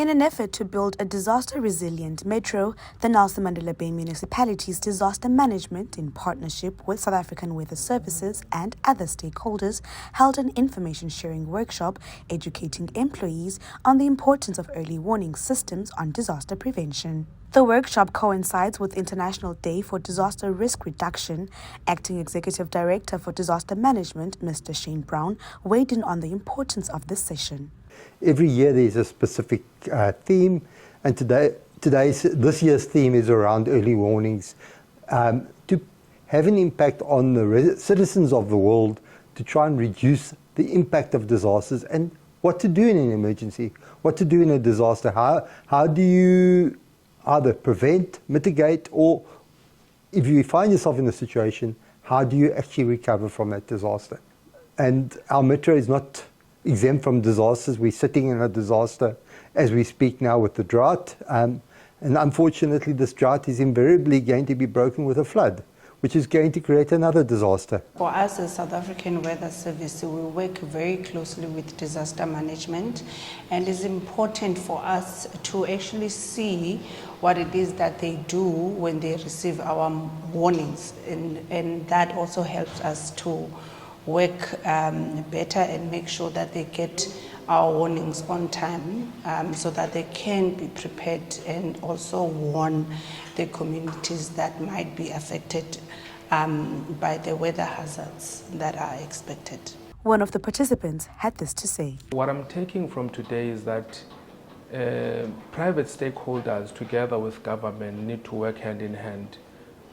In an effort to build a disaster-resilient metro, the Nelson Mandela Bay Municipality's Disaster Management, in partnership with South African Weather Services and other stakeholders, held an information-sharing workshop educating employees on the importance of early warning systems on disaster prevention. The workshop coincides with International Day for Disaster Risk Reduction. Acting Executive Director for Disaster Management, Mr. Shane Brown, weighed in on the importance of this session. Every year there's a specific theme, and this year's theme is around early warnings, to have an impact on the citizens of the world, to try and reduce the impact of disasters and what to do in an emergency, what to do in a disaster. How do you either prevent, mitigate, or if you find yourself in a situation, how do you actually recover from that disaster? And our metro is not exempt from disasters. We're sitting in a disaster as we speak now with the drought. And unfortunately, this drought is invariably going to be broken with a flood, which is going to create another disaster. For us as South African Weather Service, we work very closely with disaster management, and it's important for us to actually see what it is that they do when they receive our warnings, and that also helps us to work better and make sure that they get our warnings on time, so that they can be prepared and also warn the communities that might be affected by the weather hazards that are expected. One of the participants had this to say. What I'm taking from today is that private stakeholders together with government need to work hand in hand,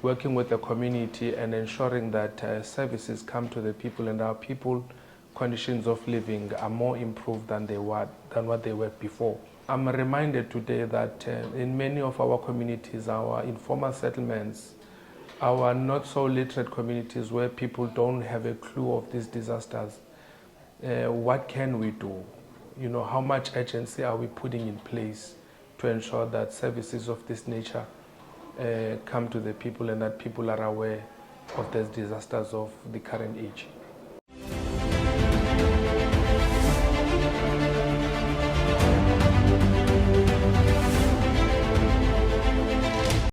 working with the community and ensuring that services come to the people, and our people conditions of living are more improved than what they were before. I'm reminded today that in many of our communities, our informal settlements, our not so literate communities where people don't have a clue of these disasters, what can we do? You know, how much urgency are we putting in place to ensure that services of this nature come to the people and that people are aware of these disasters of the current age?